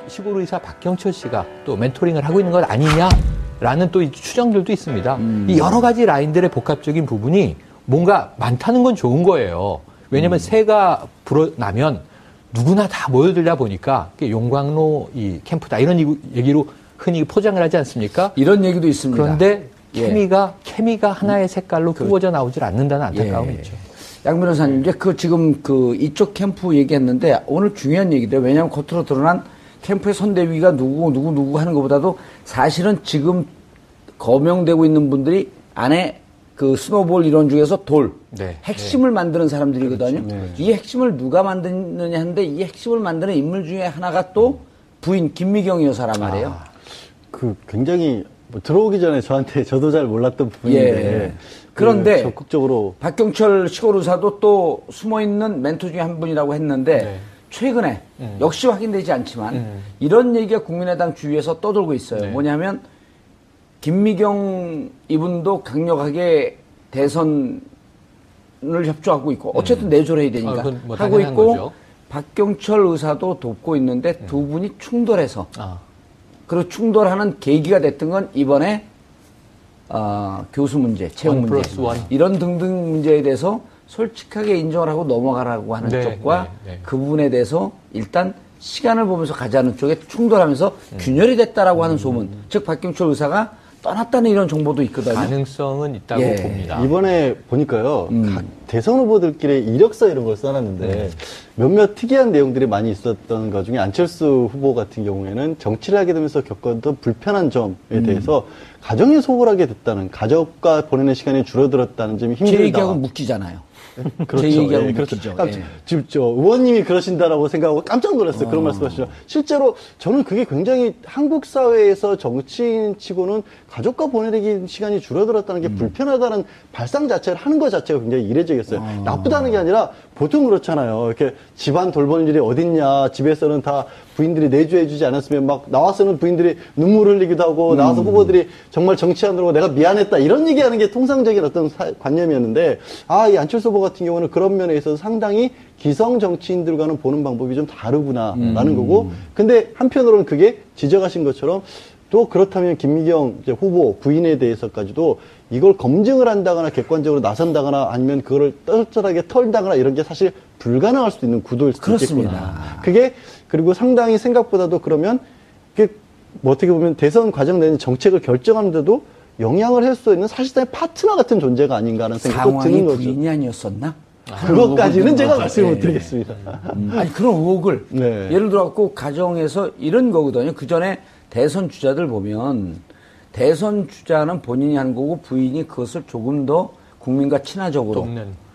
시골의사 박경철 씨가 또 멘토링을 하고 있는 것 아니냐라는 또 추정들도 있습니다. 이 여러 가지 라인들의 복합적인 부분이 뭔가 많다는 건 좋은 거예요. 왜냐하면 새가 불어나면 누구나 다 모여들다 보니까 용광로 이 캠프다 이런 얘기로 흔히 포장을 하지 않습니까? 이런 얘기도 있습니다. 그런데 케미가 하나의 색깔로 구워져 나오질 않는다는 안타까움이 있죠. 양 변호사님, 이제 지금 이쪽 캠프 얘기했는데 오늘 중요한 얘기인데 왜냐하면 겉으로 드러난 캠프의 선대위가 누구 하는 것보다도 사실은 지금 거명되고 있는 분들이 안에 스노볼 이론 중에서 핵심을 만드는 사람들이거든요. 그렇죠. 이 핵심을 누가 만드느냐 하는데 이 핵심을 만드는 인물 중에 하나가 또 부인 김미경 여사란 말이에요. 굉장히 들어오기 전에 저도 잘 몰랐던 부분인데. 그런데 적극적으로 박경철 시골의사도 또 숨어있는 멘토 중에 한 분이라고 했는데 최근에 역시 확인되지 않지만 이런 얘기가 국민의당 주위에서 떠돌고 있어요. 뭐냐면 김미경 이분도 강력하게 대선을 협조하고 있고 어쨌든 내조를 해야 되니까 하고 있고 거죠. 박경철 의사도 돕고 있는데 두 분이 충돌해서 그리고 충돌하는 계기가 됐던 건 이번에 교수 문제, 채용 문제 이런 등등 문제에 대해서 솔직하게 인정을 하고 넘어가라고 하는 쪽과 그 부분에 대해서 일단 시간을 보면서 가자는 쪽에 충돌하면서 균열이 됐다라고 하는 소문, 즉 박경철 의사가 떠났다는 이런 정보도 있거든요. 가능성은 있다고 봅니다. 이번에 보니까요, 각 대선 후보들끼리 이력서 이런 걸 써놨는데 몇몇 특이한 내용들이 많이 있었던 것 중에 안철수 후보 같은 경우에는 정치를 하게 되면서 겪었던 불편한 점에 대해서 가정에 소홀하게 됐다는, 가족과 보내는 시간이 줄어들었다는 점이 힘들다. 제 얘기하고 묶이잖아요. 그렇죠. 제 얘기하고 그렇죠. 묶이죠. 지금 의원님이 그러신다라고 생각하고 깜짝 놀랐어요. 그런 말씀하시죠. 실제로 저는 그게 굉장히 한국 사회에서 정치인 치고는 가족과 보내는 시간이 줄어들었다는 게 불편하다는 발상 자체를 하는 것 자체가 굉장히 이례적이었어요. 나쁘다는 게 아니라 보통 그렇잖아요. 이렇게 집안 돌보는 일이 어딨냐. 집에서는 다 부인들이 내조해주지 않았으면 막 나와서는 부인들이 눈물 흘리기도 하고 나와서 후보들이 정말 정치하느라고 내가 미안했다 이런 얘기하는 게 통상적인 어떤 관념이었는데 이 안철수 후보 같은 경우는 그런 면에 있어서 상당히 기성 정치인들과는 보는 방법이 좀 다르구나라는 거고 근데 한편으로는 그게 지적하신 것처럼 또 그렇다면 김미경 후보 부인에 대해서까지도 이걸 검증을 한다거나 객관적으로 나선다거나 아니면 그거를 떨떨하게 털다거나 이런 게 사실 불가능할 수도 있는 구도일 수도 있겠구나. 그게 그리고 상당히 생각보다도 그러면 그게 뭐 어떻게 보면 대선 과정 내는 정책을 결정하는데도 영향을 할 수 있는 사실상의 파트너 같은 존재가 아닌가라는 생각도 드는 거죠. 부인이 아니었었나? 그것까지는 제가 말씀을 못 드리겠습니다. 아니 그런 의혹을 예를 들어갖고 가정에서 이런 거거든요. 그 전에 대선 주자들 보면 대선 주자는 본인이 한 거고 부인이 그것을 조금 더 국민과 친화적으로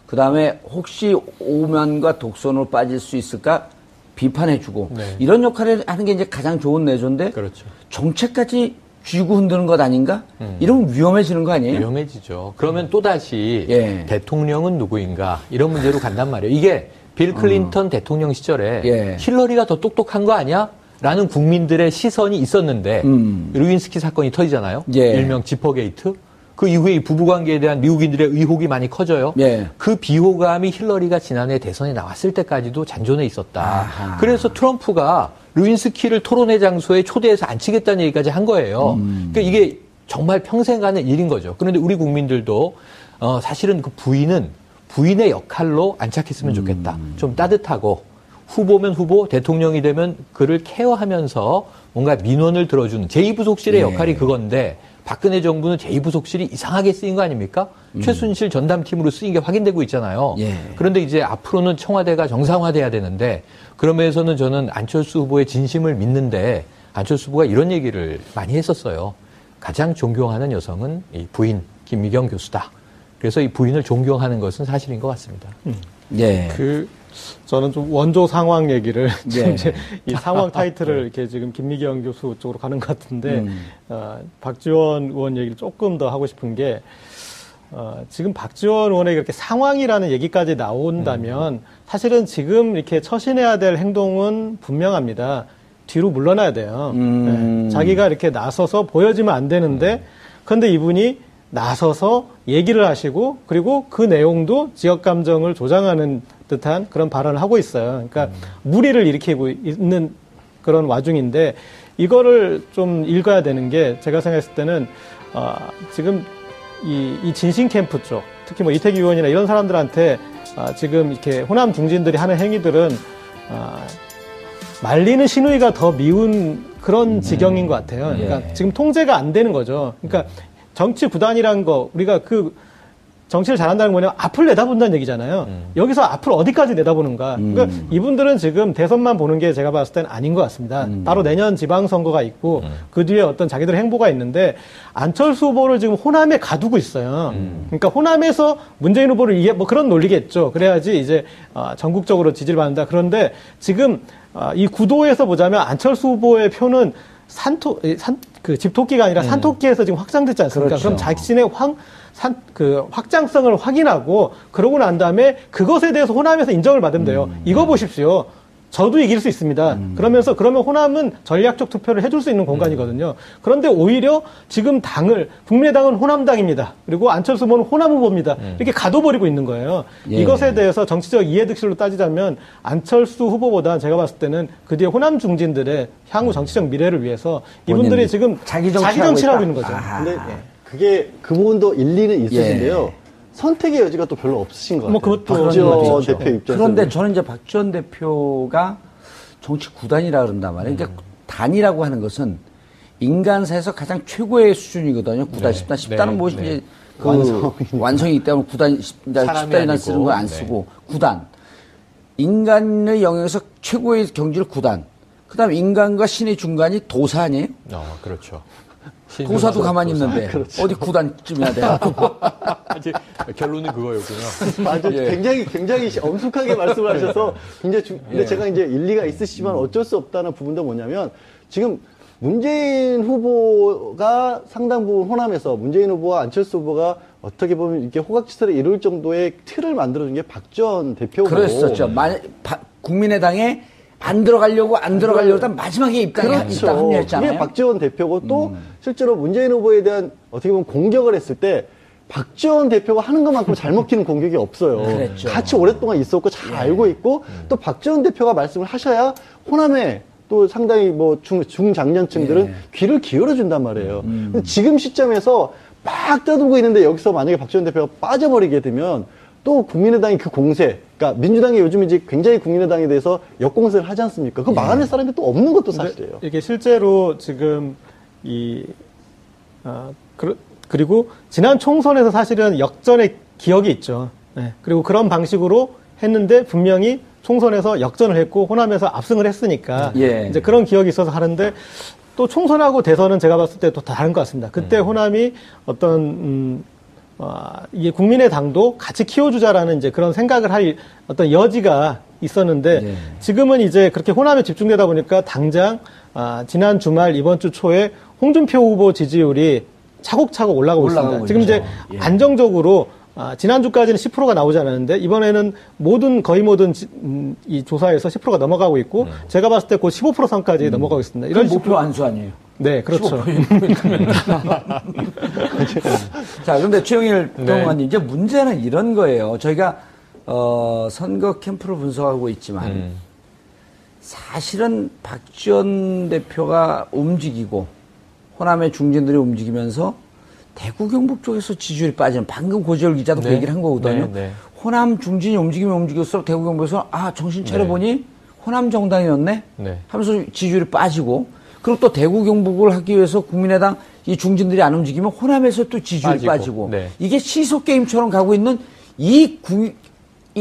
그 다음에 혹시 오만과 독선으로 빠질 수 있을까 비판해주고 이런 역할을 하는 게 이제 가장 좋은 내조인데 그렇죠. 정책까지 쥐고 흔드는 것 아닌가? 이러면 위험해지는 거 아니에요? 위험해지죠. 그러면 또다시 대통령은 누구인가 이런 문제로 간단 말이에요. 이게 빌 클린턴 대통령 시절에 힐러리가 더 똑똑한 거 아니야? 라는 국민들의 시선이 있었는데 루인스키 사건이 터지잖아요. 일명 지퍼게이트. 그 이후에 이 부부관계에 대한 미국인들의 의혹이 많이 커져요. 그 비호감이 힐러리가 지난해 대선에 나왔을 때까지도 잔존해 있었다. 그래서 트럼프가 루인스키를 토론회 장소에 초대해서 앉히겠다는 얘기까지 한 거예요. 그러니까 이게 정말 평생 가는 일인 거죠. 그런데 우리 국민들도 사실은 그 부인의 역할로 안착했으면 좋겠다. 좀 따뜻하고 후보면 후보, 대통령이 되면 그를 케어하면서 뭔가 민원을 들어주는 제2부속실의 역할이 그건데 박근혜 정부는 제2부속실이 이상하게 쓰인 거 아닙니까? 최순실 전담팀으로 쓰인 게 확인되고 있잖아요. 그런데 이제 앞으로는 청와대가 정상화돼야 되는데 그러면서는 저는 안철수 후보의 진심을 믿는데 안철수 후보가 이런 얘기를 많이 했었어요. 가장 존경하는 여성은 이 부인 김미경 교수다. 그래서 이 부인을 존경하는 것은 사실인 것 같습니다. 저는 좀 원조 상황 얘기를 지금 이제 이 상황 타이틀을 이렇게 지금 김미경 교수 쪽으로 가는 것 같은데 박지원 의원 얘기를 조금 더 하고 싶은 게 지금 박지원 의원에게 이렇게 상황이라는 얘기까지 나온다면 사실은 지금 이렇게 처신해야 될 행동은 분명합니다. 뒤로 물러나야 돼요. 자기가 이렇게 나서서 보여지면 안 되는데 그런데 이분이 나서서 얘기를 하시고 그리고 그 내용도 지역 감정을 조장하는 듯한 그런 발언을 하고 있어요. 그러니까 무리를 일으키고 있는 그런 와중인데 이거를 좀 읽어야 되는 게 제가 생각했을 때는 지금 이 진신 캠프 쪽 특히 뭐 이태규 의원이나 이런 사람들한테 지금 이렇게 호남 중진들이 하는 행위들은 말리는 시누이가 더 미운 그런 지경인 것 같아요. 그러니까 지금 통제가 안 되는 거죠. 그러니까 정치 구단이라는 거 우리가 그 정치를 잘한다는 건 뭐냐면 앞을 내다본다는 얘기잖아요. 여기서 앞을 어디까지 내다보는가. 그러니까 이분들은 지금 대선만 보는 게 제가 봤을 때는 아닌 것 같습니다. 바로 내년 지방선거가 있고 그 뒤에 어떤 자기들의 행보가 있는데 안철수 후보를 지금 호남에 가두고 있어요. 그러니까 호남에서 문재인 후보를 이게 뭐 그런 논리겠죠. 그래야지 이제 전국적으로 지지를 받는다. 그런데 지금 이 구도에서 보자면 안철수 후보의 표는 집토끼가 아니라 산토끼에서 지금 확장됐지 않습니까? 그렇죠. 그럼 자신의 확장성을 확인하고 그러고 난 다음에 그것에 대해서 호남에서 인정을 받으면 돼요. 이거 보십시오. 저도 이길 수 있습니다. 그러면 호남은 전략적 투표를 해줄 수 있는 공간이거든요. 그런데 오히려 지금 국민의당은 호남당입니다. 그리고 안철수 후보는 호남 후보입니다. 이렇게 가둬버리고 있는 거예요. 이것에 대해서 정치적 이해득실로 따지자면 안철수 후보보다 제가 봤을 때는 그 뒤에 호남 중진들의 향후 정치적 미래를 위해서 이분들이 지금 자기 정치를 하고 있는 거죠. 근데 그게 그 부분도 일리는 있으신데요. 선택의 여지가 또 별로 없으신 것 같아요. 그것도 박지원 대표 입장에서. 그런데 저는 이제 박지원 대표가 정치 구단이라 그런단 말이에요. 그러니까 단이라고 하는 것은 인간사에서 가장 최고의 수준이거든요. 9단, 10단. 10단은 무엇이 이제 완성이기 때문에 9단, 10단이나 쓰는 걸 안 쓰고 9단. 인간의 영역에서 최고의 경지를 9단. 그 다음 인간과 신의 중간이 도사 아니에요? 그렇죠. 도사도 가만히 있는데 그렇죠. 어디 9단쯤이나 돼요. 결론은 그거였군요. 맞아요. 굉장히 엄숙하게 말씀을 하셔서 굉장히 근데 제가 이제 일리가 있으시지만 어쩔 수 없다는 부분도 뭐냐면 지금 문재인 후보가 상당 부분 호남에서 문재인 후보와 안철수 후보가 어떻게 보면 이렇게 호각지설에 이룰 정도의 틀을 만들어준 게 박지원 대표고. 그랬었죠. 국민의당에 안 들어가려고 하다 마지막에 입당 합류했잖아요. 그게 박지원 대표고 또 실제로 문재인 후보에 대한 어떻게 보면 공격을 했을 때 박지원 대표가 하는 것만큼 잘 먹히는 공격이 없어요. 그랬죠. 같이 오랫동안 있었고 잘 알고 있고 또 박지원 대표가 말씀을 하셔야 호남에 또 상당히 뭐 중장년층들은 귀를 기울여 준단 말이에요. 지금 시점에서 막 떠들고 있는데 여기서 만약에 박지원 대표가 빠져버리게 되면 또 국민의당이 그 공세, 그러니까 민주당이 요즘 이제 굉장히 국민의당에 대해서 역공세를 하지 않습니까? 그 막아낼 사람이 또 없는 것도 사실이에요. 이게 실제로 지금 그리고 지난 총선에서 사실은 역전의 기억이 있죠. 네. 그리고 그런 방식으로 했는데 분명히 총선에서 역전을 했고 호남에서 압승을 했으니까 이제 그런 기억이 있어서 하는데 또 총선하고 대선은 제가 봤을 때 또 다른 것 같습니다. 그때 호남이 어떤 이게 국민의당도 같이 키워주자라는 이제 그런 생각을 할 어떤 여지가 있었는데 지금은 이제 그렇게 호남에 집중되다 보니까 당장 지난 주말 이번 주 초에 홍준표 후보 지지율이 차곡차곡 올라가고 있습니다. 지금 이제 안정적으로 지난주까지는 10%가 나오지 않았는데 이번에는 거의 모든 이 조사에서 10%가 넘어가고 있고 제가 봤을 때 곧 15% 선까지 넘어가고 있습니다. 이런 목표 안수 아니에요? 네, 그렇죠. 자, 그런데 최영일 평론가님, 이제 문제는 이런 거예요. 저희가, 선거 캠프를 분석하고 있지만, 사실은 박지원 대표가 움직이고, 호남의 중진들이 움직이면서, 대구 경북 쪽에서 지지율이 빠지는, 방금 고재열 기자도 그 얘기를 한 거거든요. 호남 중진이 움직이면 움직일수록 대구 경북에서, 정신 차려보니, 호남 정당이었네? 하면서 지지율이 빠지고, 그리고 또 대구 경북을 하기 위해서 국민의당 이 중진들이 안 움직이면 호남에서 또 지지율이 빠지고 이게 시소 게임처럼 가고 있는 이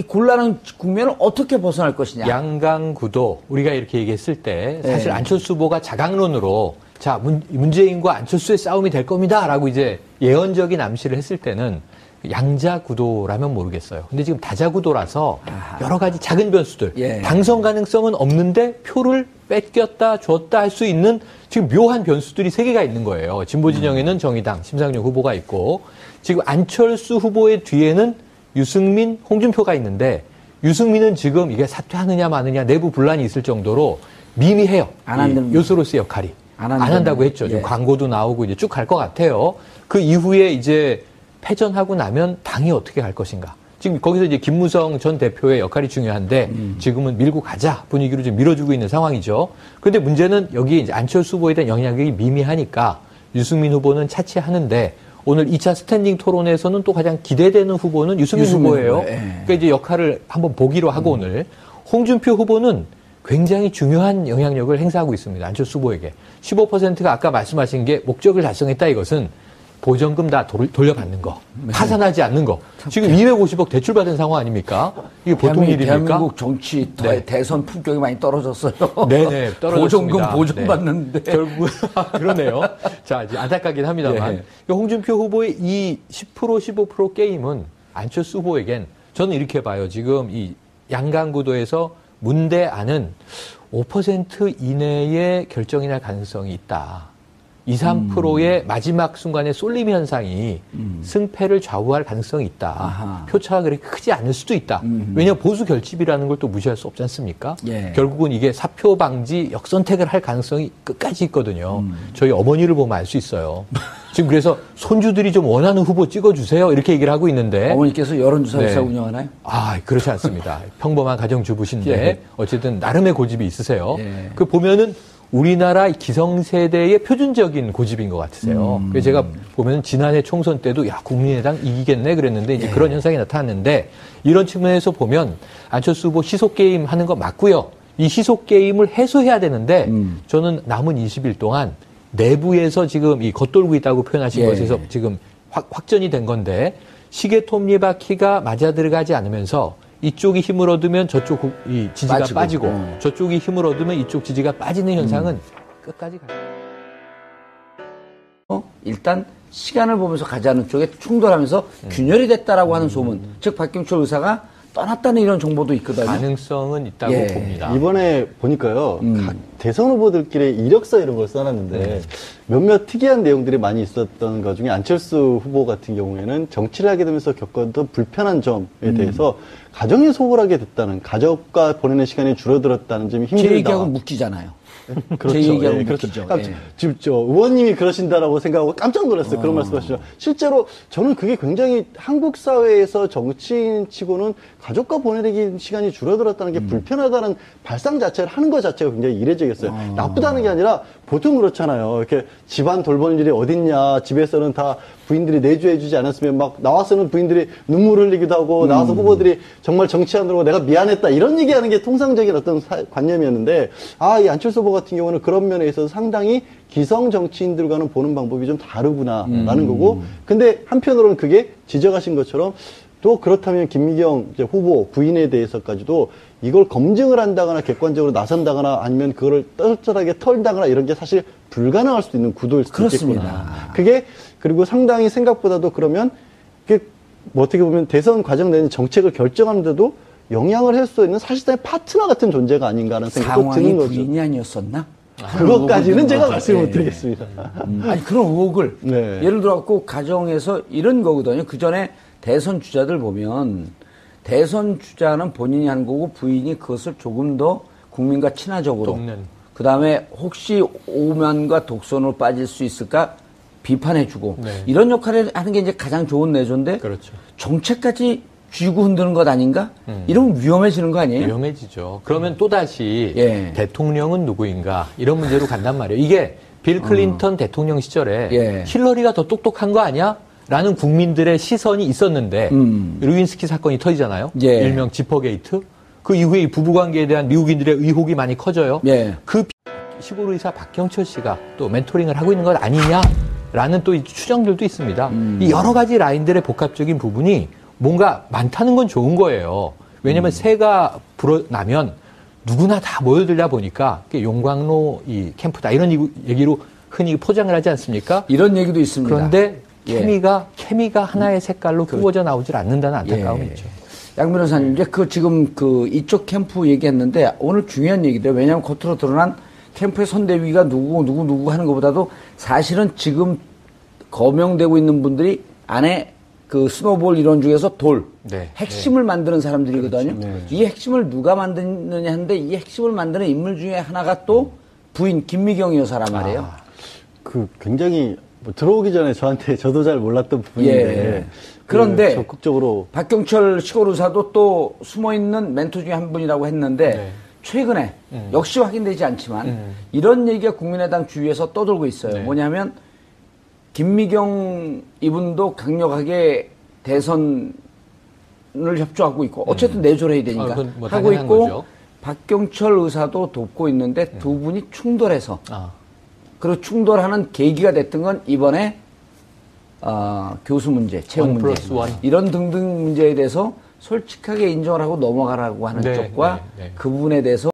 곤란한 국면을 어떻게 벗어날 것이냐. 양강구도 우리가 이렇게 얘기했을 때 사실 안철수 후보가 자강론으로 자 문재인과 안철수의 싸움이 될 겁니다라고 이제 예언적인 암시를 했을 때는 양자구도라면 모르겠어요. 근데 지금 다자구도라서 여러 가지 작은 변수들, 당선 가능성은 없는데 표를 뺏겼다 줬다 할 수 있는 지금 묘한 변수들이 3개가 있는 거예요. 진보 진영에는 정의당, 심상정 후보가 있고 지금 안철수 후보의 뒤에는 유승민, 홍준표가 있는데 유승민은 지금 이게 사퇴하느냐 마느냐 내부 분란이 있을 정도로 미미해요. 안 한다는 요소로서의 역할이. 안 한다고 했죠. 지금 광고도 나오고 이제 쭉 갈 것 같아요. 그 이후에 이제 패전하고 나면 당이 어떻게 갈 것인가. 지금 거기서 이제 김무성 전 대표의 역할이 중요한데 지금은 밀고 가자 분위기로 좀 밀어주고 있는 상황이죠. 그런데 문제는 여기 이제 안철수 후보에 대한 영향력이 미미하니까 유승민 후보는 차치하는데 오늘 2차 스탠딩 토론에서는 또 가장 기대되는 후보는 유승민 후보예요. 그러니까 이제 역할을 한번 보기로 하고 오늘 홍준표 후보는 굉장히 중요한 영향력을 행사하고 있습니다. 안철수 후보에게. 15%가 아까 말씀하신 게 목적을 달성했다 이것은 보전금 다 돌려받는 거, 파산하지 않는 거. 지금 250억 대출받은 상황 아닙니까? 이게 보통 일입니까? 대한민국 정치 대선 품격이 많이 떨어졌어요. 네네, 떨어졌습니다. 보전금 보전받는데. 결국 그러네요. 자, 이제 안타깝긴 합니다만 홍준표 후보의 이 10% 15% 게임은 안철수 후보에겐 저는 이렇게 봐요. 지금 이 양강구도에서 문대안은 5% 이내의 결정이 날 가능성이 있다. 2, 3%의 마지막 순간에 쏠림 현상이 승패를 좌우할 가능성이 있다. 아하. 표차가 그렇게 크지 않을 수도 있다. 왜냐하면 보수 결집이라는 걸 또 무시할 수 없지 않습니까? 예. 결국은 이게 사표 방지 역선택을 할 가능성이 끝까지 있거든요. 저희 어머니를 보면 알 수 있어요. 지금 그래서 손주들이 좀 원하는 후보 찍어주세요. 이렇게 얘기를 하고 있는데. 어머니께서 여론조사 회사 운영하나요? 아, 그렇지 않습니다. 평범한 가정주부신데 어쨌든 나름의 고집이 있으세요. 그 보면은 우리나라 기성세대의 표준적인 고집인 것 같으세요. 그래서 제가 보면 지난해 총선 때도 야 국민의당 이기겠네 그랬는데 이제 그런 현상이 나타났는데 이런 측면에서 보면 안철수 후보 시속 게임 하는 거 맞고요. 이 시속 게임을 해소해야 되는데 저는 남은 20일 동안 내부에서 지금 이 겉돌고 있다고 표현하신 것에서 지금 확전이 된 건데 시계 톱니바퀴가 맞아 들어가지 않으면서 이쪽이 힘을 얻으면 저쪽 이 지지가 빠지고 저쪽이 힘을 얻으면 이쪽 지지가 빠지는 현상은 끝까지 가요. 일단 시간을 보면서 가자는 쪽에 충돌하면서 균열이 됐다라고 하는 소문. 즉 박경철 의사가 떠났다는 이런 정보도 있거든요. 가능성은 있다고 봅니다. 이번에 보니까요. 각 대선 후보들끼리 이력서 이런 걸 써놨는데 몇몇 특이한 내용들이 많이 있었던 것 중에 안철수 후보 같은 경우에는 정치를 하게 되면서 겪었던 불편한 점에 대해서 가정에 소홀하게 됐다는, 가족과 보내는 시간이 줄어들었다는 점이 힘들다. 제 얘기하고 묶이잖아요. 그렇죠. 제 얘기하고 그렇죠. 묶이죠. 지금 의원님이 그러신다라고 생각하고 깜짝 놀랐어요. 그런 말씀하시죠. 실제로 저는 그게 굉장히 한국 사회에서 정치인치고는 가족과 보내는 시간이 줄어들었다는 게 불편하다는 발상 자체를 하는 것 자체가 굉장히 이례적이었어요. 나쁘다는 게 아니라 보통 그렇잖아요. 이렇게 집안 돌보는 일이 어딨냐. 집에서는 다 부인들이 내조해주지 않았으면 막 나와서는 부인들이 눈물 흘리기도 하고 나와서 후보들이 정말 정치하느라고 내가 미안했다 이런 얘기하는 게 통상적인 어떤 관념이었는데 이 안철수 후보 같은 경우는 그런 면에 있어서 상당히 기성 정치인들과는 보는 방법이 좀 다르구나라는 거고 근데 한편으로는 그게 지적하신 것처럼 또 그렇다면 김미경 후보 부인에 대해서까지도 이걸 검증을 한다거나 객관적으로 나선다거나 아니면 그거를 떨떨하게 털다거나 이런 게 사실 불가능할 수도 있는 구도일 수도 그렇습니다. 있겠구나. 그게 그리고 상당히 생각보다도 그러면 그게 뭐 어떻게 보면 대선 과정 내는 정책을 결정하는데도 영향을 할 수 있는 사실상의 파트너 같은 존재가 아닌가라는 생각도 드는 거죠. 부인이 아니었었나? 그것까지는 제가 말씀을 못 드리겠습니다. 아니 그런 의혹을 예를 들어갖고 가정에서 이런 거거든요. 그 전에 대선 주자들 보면 대선 주자는 본인이 하는 거고 부인이 그것을 조금 더 국민과 친화적으로 그 다음에 혹시 오만과 독선으로 빠질 수 있을까 비판해주고 이런 역할을 하는 게 이제 가장 좋은 내조인데 그렇죠. 정책까지 쥐고 흔드는 것 아닌가? 이러면 위험해지는 거 아니에요? 위험해지죠. 그러면 또다시 대통령은 누구인가 이런 문제로 간단 말이에요. 이게 빌 클린턴 대통령 시절에 힐러리가 더 똑똑한 거 아니야? 라는 국민들의 시선이 있었는데 루인스키 사건이 터지잖아요. 일명 지퍼게이트. 그 이후에 이 부부관계에 대한 미국인들의 의혹이 많이 커져요. 그 시골의사 박경철 씨가 또 멘토링을 하고 있는 것 아니냐라는 또 추정들도 있습니다. 이 여러 가지 라인들의 복합적인 부분이 뭔가 많다는 건 좋은 거예요. 왜냐하면 새가 불어나면 누구나 다 모여들다 보니까 용광로 이 캠프다 이런 얘기로 흔히 포장을 하지 않습니까? 이런 얘기도 있습니다. 그런데 케미가 하나의 색깔로 구워져 나오질 않는다는 안타까움이 있죠. 양 변호사님, 이제 지금 이쪽 캠프 얘기했는데 오늘 중요한 얘기인데 왜냐하면 겉으로 드러난 캠프의 선대위가 누구 하는 것보다도 사실은 지금 거명되고 있는 분들이 안에 스노볼 이론 중에서 핵심을 만드는 사람들이거든요. 그렇죠. 이 핵심을 누가 만드느냐 하는데 이 핵심을 만드는 인물 중에 하나가 또 부인 김미경 여사란 말이에요. 굉장히 뭐 들어오기 전에 저도 잘 몰랐던 부분인데. 그런데 적극적으로 박경철 시골의사도 또 숨어있는 멘토 중에 한 분이라고 했는데 최근에 역시 확인되지 않지만 이런 얘기가 국민의당 주위에서 떠돌고 있어요. 뭐냐면 김미경 이분도 강력하게 대선을 협조하고 있고 어쨌든 내조를 해야 되니까 뭐 하고 있고 거죠. 박경철 의사도 돕고 있는데 두 분이 충돌해서 그리고 충돌하는 계기가 됐던 건 이번에 교수 문제, 채용 문제 이런 등등 문제에 대해서 솔직하게 인정을 하고 넘어가라고 하는 쪽과 그 부분에 대해서